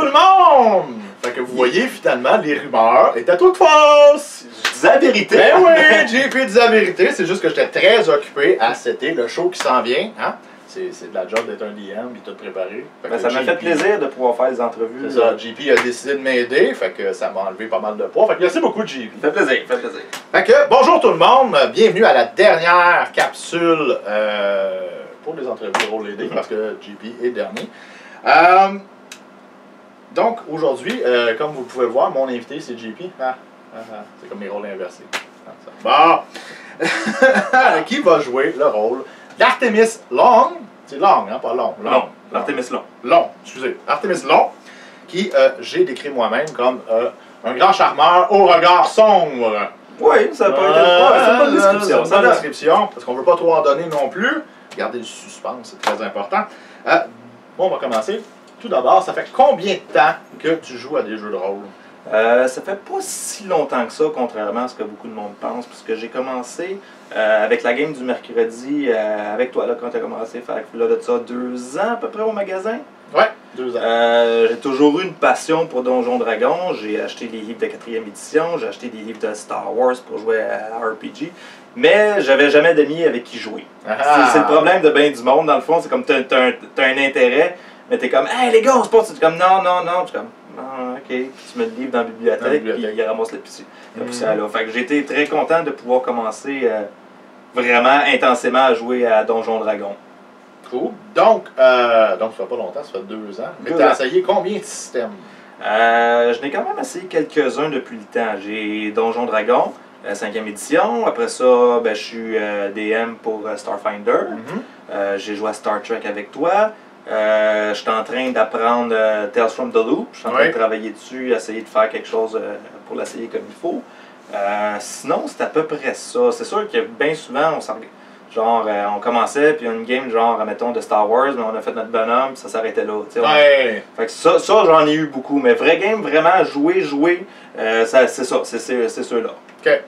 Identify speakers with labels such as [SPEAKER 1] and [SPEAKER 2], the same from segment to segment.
[SPEAKER 1] tout le monde! Fait que vous voyez, finalement, les rumeurs étaient toutes fausses!
[SPEAKER 2] Je disais la vérité!
[SPEAKER 1] Ben oui, JP disait la vérité, c'est juste que j'étais très occupé à c'était le show qui s'en vient, hein? C'est de la job d'être un DM et tout préparé.
[SPEAKER 2] Ben, ça m'a fait plaisir de pouvoir faire les entrevues.
[SPEAKER 1] C'est ça, JP a décidé de m'aider, fait que ça m'a enlevé pas mal de poids. Fait que merci beaucoup, JP.
[SPEAKER 2] Fait plaisir, fait plaisir.
[SPEAKER 1] Fait que, bonjour tout le monde, bienvenue à la dernière capsule pour les entrevues de Roll Lady, parce que JP est dernier. Donc, aujourd'hui, comme vous pouvez le voir, mon invité, c'est JP. C'est comme mes rôles inversés. Bon! Qui va jouer le rôle d'Artemis Long. C'est Long, hein, pas Long.
[SPEAKER 2] Long. Artemis Long.
[SPEAKER 1] Long, excusez. Artemis Long, qui j'ai décrit moi-même comme un grand charmeur au regard sombre.
[SPEAKER 2] Oui, ça n'a pas été... c'est pas une description.
[SPEAKER 1] C'est une description, parce qu'on ne veut pas trop en donner non plus. Gardez le suspense, c'est très important. Bon, on va commencer. Tout d'abord, ça fait combien de temps que tu joues à des jeux de rôle?
[SPEAKER 2] Ça fait pas si longtemps que ça, contrairement à ce que beaucoup de monde pense, puisque j'ai commencé avec la game du mercredi avec toi, là, quand tu as commencé, fait là, de ça 2 ans à peu près au magasin.
[SPEAKER 1] Ouais, 2 ans.
[SPEAKER 2] J'ai toujours eu une passion pour Donjons Dragons. J'ai acheté des livres de 4e édition, j'ai acheté des livres de Star Wars pour jouer à RPG, mais j'avais jamais d'amis avec qui jouer. C'est le problème de bien du monde, dans le fond, c'est comme t'as un intérêt, mais t'es comme, hey les gars, on se passe, tu es comme, non, je suis comme, ah, ok, puis tu mets le livre dans la bibliothèque, puis il ramasse la poussière là. Fait que j'ai été très content de pouvoir commencer vraiment intensément à jouer à Donjons Dragons.
[SPEAKER 1] Cool. Donc, ça fait pas longtemps, ça fait 2 ans. Mais tu as essayé combien de systèmes?
[SPEAKER 2] Je n'ai quand même essayé quelques-uns depuis le temps. J'ai Donjons Dragons, 5e édition. Après ça, ben, je suis DM pour Starfinder. J'ai joué à Star Trek avec toi. Je suis en train d'apprendre Tales from the Loop. Je suis en train de travailler dessus, essayer de faire quelque chose pour l'essayer comme il faut. Sinon, c'est à peu près ça. C'est sûr que bien souvent, on commençait, puis une game, genre, mettons, de Star Wars, mais on a fait notre bonhomme, puis ça s'arrêtait là. Fait que ça j'en ai eu beaucoup. Mais vrai game, vraiment, jouer, c'est ça, c'est ceux-là.
[SPEAKER 1] OK.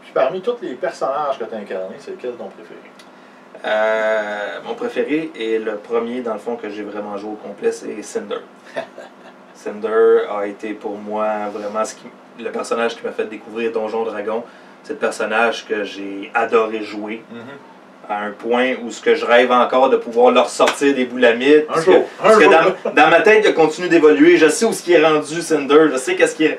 [SPEAKER 1] Puis parmi tous les personnages que tu as incarnés, c'est lequel ton préféré?
[SPEAKER 2] Mon préféré est le premier, dans le fond, que j'ai vraiment joué au complet, c'est Cinder. Cinder a été pour moi vraiment le personnage qui m'a fait découvrir Donjons Dragons. C'est le personnage que j'ai adoré jouer. À un point où ce que je rêve encore de pouvoir leur sortir des boulamites. Parce que dans ma tête, il continue d'évoluer. Je sais où ce qui est rendu Cinder. Je sais qu'est-ce qu'il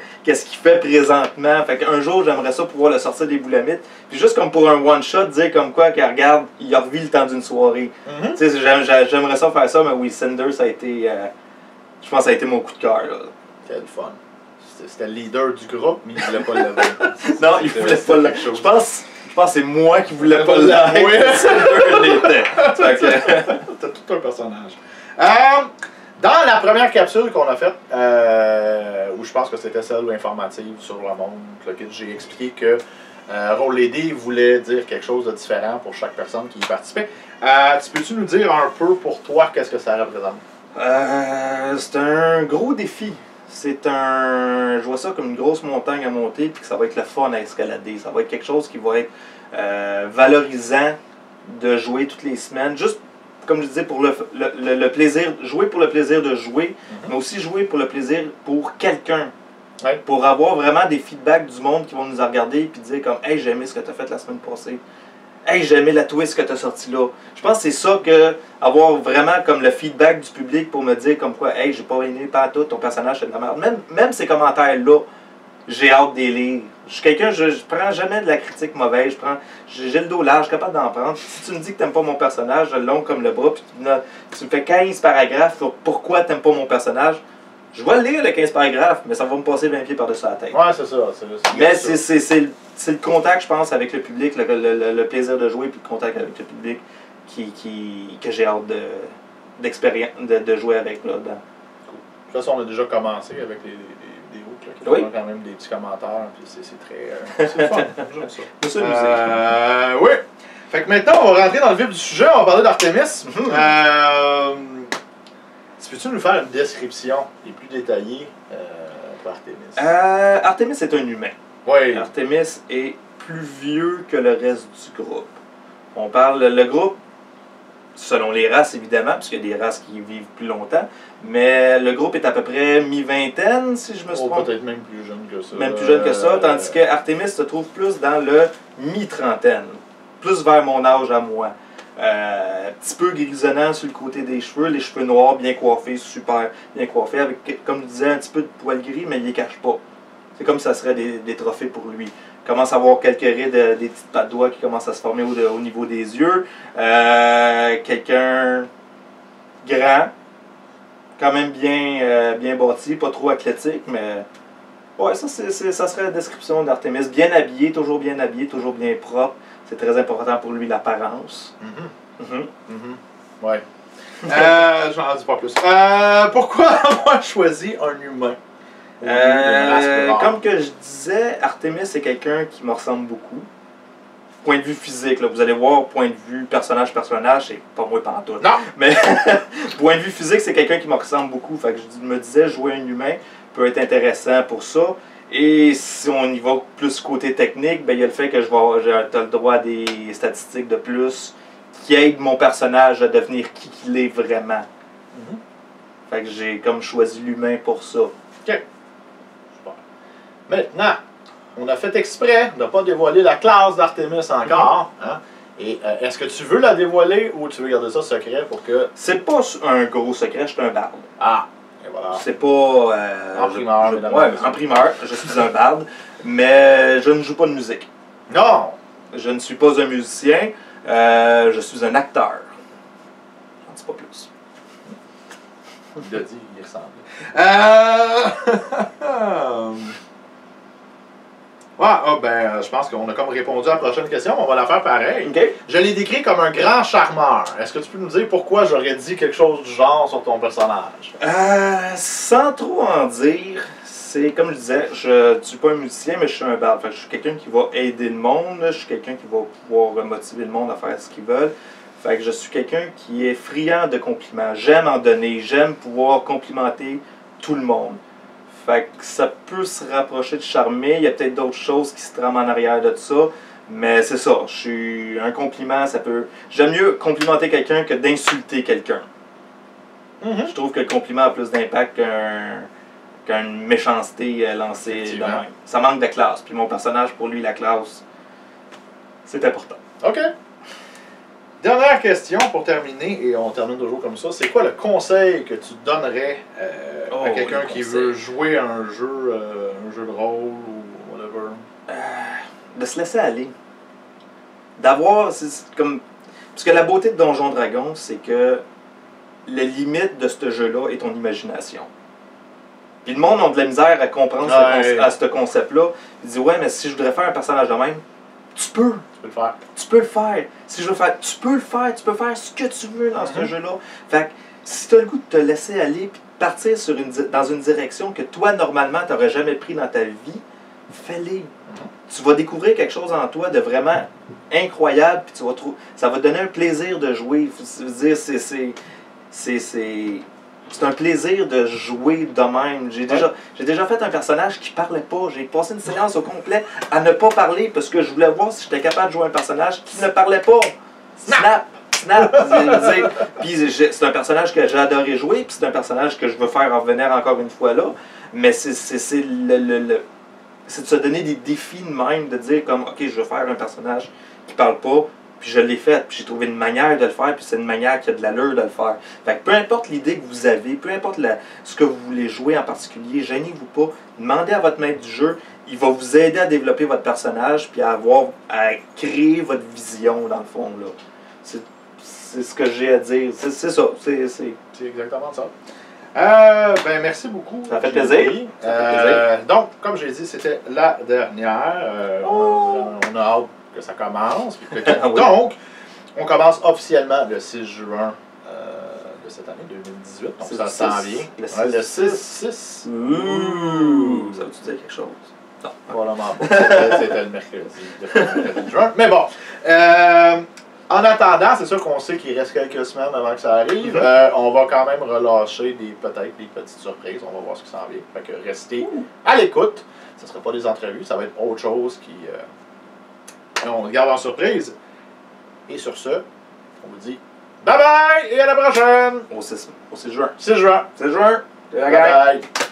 [SPEAKER 2] fait présentement. Fait qu'un jour, j'aimerais ça pouvoir le sortir des boulamites. Puis juste comme pour un one-shot, dire comme quoi qu'il regarde, il a revu le temps d'une soirée. J'aimerais ça faire ça, mais oui, Cinder, ça a été... je pense que ça a été mon coup de cœur.
[SPEAKER 1] Quel fun. C'était le leader du groupe, mais il voulait pas le lever.
[SPEAKER 2] Non, il voulait pas le lever. Je pense que c'est moi qui voulais pas le lever.
[SPEAKER 1] Oui,
[SPEAKER 2] Cinder l'était.
[SPEAKER 1] T'as tout un personnage. Dans la première capsule qu'on a faite, où je pense que c'était celle informative sur le monde, j'ai expliqué que Roll Lady voulait dire quelque chose de différent pour chaque personne qui y participait. Peux-tu nous dire un peu pour toi qu'est-ce que ça représente?
[SPEAKER 2] C'est un gros défi. Je vois ça comme une grosse montagne à monter, puis que ça va être le fun à escalader. Ça va être quelque chose qui va être valorisant de jouer toutes les semaines. Juste, comme je disais, pour le plaisir, jouer pour le plaisir de jouer, mais aussi jouer pour le plaisir pour quelqu'un. Pour avoir vraiment des feedbacks du monde qui vont nous regarder et dire comme « Hey, j'ai aimé ce que tu as fait la semaine passée. » Hey, j'ai aimé la twist que tu as sorti là. Je pense que c'est ça que avoir vraiment comme le feedback du public pour me dire comme quoi, hey, j'ai pas aimé pas tout, ton personnage c'est de la merde. Même ces commentaires-là, j'ai hâte de les lire. Je suis quelqu'un, je prends jamais de la critique mauvaise. J'ai le dos large, je suis capable d'en prendre. Si tu me dis que t'aimes pas mon personnage, je le long comme le bras, puis tu me fais 15 paragraphes sur pourquoi t'aimes pas mon personnage. Je vais le lire, les 15 paragraphes, mais ça va me passer 20 pieds par-dessus la tête.
[SPEAKER 1] Ouais, c'est ça.
[SPEAKER 2] Mais c'est le contact, je pense, avec le public, le plaisir de jouer, puis le contact avec le public que j'ai hâte de jouer avec là-dedans.
[SPEAKER 1] Cool. De toute façon, on a déjà commencé avec des hooks qui font quand même des petits commentaires, puis c'est très... c'est le fun, j'aime ça.
[SPEAKER 2] C'est
[SPEAKER 1] oui. Fait que maintenant, on va rentrer dans le vif du sujet, on va parler d'Artemis. Peux-tu nous faire une description les plus détaillée pour Artemis?
[SPEAKER 2] Artemis est un humain.
[SPEAKER 1] Oui.
[SPEAKER 2] Artemis est plus vieux que le reste du groupe. On parle, le groupe selon les races évidemment, parce qu'il y a des races qui vivent plus longtemps. Mais le groupe est à peu près mi-vingtaine, si je me suis trompé.
[SPEAKER 1] Peut-être même plus jeune que ça.
[SPEAKER 2] Même plus jeune que ça, tandis que Artemis se trouve plus dans le mi-trentaine, plus vers mon âge à moi. Un petit peu grisonnant sur le côté des cheveux, les cheveux noirs, bien coiffés, super bien coiffés, avec, comme je disais, un petit peu de poils gris, mais il les cache pas. C'est comme ça serait des trophées pour lui. Il commence à avoir quelques rides, des petites pattes doigts qui commencent à se former au niveau des yeux. Quelqu'un grand, quand même bien bâti, pas trop athlétique, mais ouais, ça serait la description d'Artemis. Bien habillé, toujours bien propre. C'est très important pour lui, l'apparence.
[SPEAKER 1] Ouais. Je n'en dis pas plus. Pourquoi avoir choisi un humain?
[SPEAKER 2] Comme que je disais, Artemis c'est quelqu'un qui me ressemble beaucoup. Point de vue physique, là, vous allez voir, point de vue personnage, c'est pas moi pantoute.
[SPEAKER 1] Non!
[SPEAKER 2] Mais point de vue physique, c'est quelqu'un qui me ressemble beaucoup. Fait que je me disais, jouer un humain peut être intéressant pour ça. Et si on y va plus côté technique, ben, il y a le fait que t'as le droit à des statistiques de plus qui aident mon personnage à devenir qui il est vraiment. Fait que j'ai comme choisi l'humain pour ça.
[SPEAKER 1] Ok. Super. Maintenant, on a fait exprès de ne pas dévoiler la classe d'Artemis encore. Hein? Et est-ce que tu veux la dévoiler ou tu veux garder ça secret pour que...
[SPEAKER 2] C'est pas un gros secret, je suis un barde.
[SPEAKER 1] Ah, et voilà.
[SPEAKER 2] C'est pas...
[SPEAKER 1] en primeur,
[SPEAKER 2] ouais, en primeur, je suis un barde, mais je ne joue pas de musique.
[SPEAKER 1] Non!
[SPEAKER 2] Je ne suis pas un musicien, je suis un acteur. J'en dis pas plus.
[SPEAKER 1] Il l'a dit, il ressemble. Ouais, je pense qu'on a comme répondu à la prochaine question. On va la faire pareil.
[SPEAKER 2] Okay.
[SPEAKER 1] Je l'ai décrit comme un grand charmeur. Est-ce que tu peux nous dire pourquoi j'aurais dit quelque chose du genre sur ton personnage?
[SPEAKER 2] Sans trop en dire, c'est comme je disais, je ne suis pas un musicien, mais je suis un barde. Fait que je suis quelqu'un qui va aider le monde, je suis quelqu'un qui va pouvoir motiver le monde à faire ce qu'ils veulent. Fait que je suis quelqu'un qui est friand de compliments. J'aime en donner, j'aime pouvoir complimenter tout le monde. Fait que ça peut se rapprocher de charmer. Il y a peut-être d'autres choses qui se trament en arrière de ça. Mais c'est ça. Je suis un compliment, ça peut... J'aime mieux complimenter quelqu'un que d'insulter quelqu'un. Je trouve que le compliment a plus d'impact qu'une méchanceté lancée de même. Ça manque de classe. Puis mon personnage, pour lui, la classe, c'est important.
[SPEAKER 1] OK. Dernière question pour terminer, et on termine toujours comme ça. C'est quoi le conseil que tu donnerais à quelqu'un qui veut jouer un jeu de rôle ou whatever?
[SPEAKER 2] De se laisser aller. D'avoir, comme... Parce que la beauté de Donjon Dragon, c'est que la limite de ce jeu-là est ton imagination. Puis le monde a de la misère à comprendre à ce concept-là. Il dit, ouais, mais si je voudrais faire un personnage de même, tu peux.
[SPEAKER 1] Tu peux le faire.
[SPEAKER 2] Tu peux le faire. Si je veux faire, tu peux le faire. Tu peux faire ce que tu veux dans ce jeu-là. Fait que si tu as le goût de te laisser aller et de partir dans une direction que toi, normalement, tu n'aurais jamais pris dans ta vie, fais-le. Tu vas découvrir quelque chose en toi de vraiment incroyable, puis ça va te donner un plaisir de jouer. C'est un plaisir de jouer de même. J'ai déjà fait un personnage qui parlait pas. J'ai passé une séance au complet à ne pas parler parce que je voulais voir si j'étais capable de jouer un personnage qui ne parlait pas. Snap! Puis c'est un personnage que j'ai adoré jouer, puis c'est un personnage que je veux faire revenir encore une fois là. Mais c'est de se donner des défis de même, de dire comme, ok, je veux faire un personnage qui parle pas. Puis je l'ai fait, puis j'ai trouvé une manière de le faire, puis c'est une manière qui a de l'allure de le faire. Fait que peu importe l'idée que vous avez, peu importe ce que vous voulez jouer en particulier, gênez-vous pas, demandez à votre maître du jeu, il va vous aider à développer votre personnage, puis à créer votre vision, dans le fond, là. C'est ce que j'ai à dire, c'est ça, c'est
[SPEAKER 1] exactement ça. Merci beaucoup.
[SPEAKER 2] Ça fait plaisir.
[SPEAKER 1] Donc, comme j'ai dit, c'était la dernière. On a hâte que ça commence. Donc, on commence officiellement le 6 juin de cette année, 2018. Donc, ça s'en vient. Le 6.
[SPEAKER 2] Ouh! Ça veut-tu dire quelque chose?
[SPEAKER 1] Non. Probablement pas. C'était le mercredi de juin. Mais bon. En attendant, c'est sûr qu'on sait qu'il reste quelques semaines avant que ça arrive. On va quand même relâcher peut-être des petites surprises. On va voir ce qui s'en vient. Fait que restez à l'écoute. Ce ne sera pas des entrevues, ça va être autre chose qui... on regarde en surprise. Et sur ce, on vous dit Bye bye et à la prochaine!
[SPEAKER 2] Au 6 juin.
[SPEAKER 1] 6 juin.
[SPEAKER 2] 6 juin.
[SPEAKER 1] Bye bye!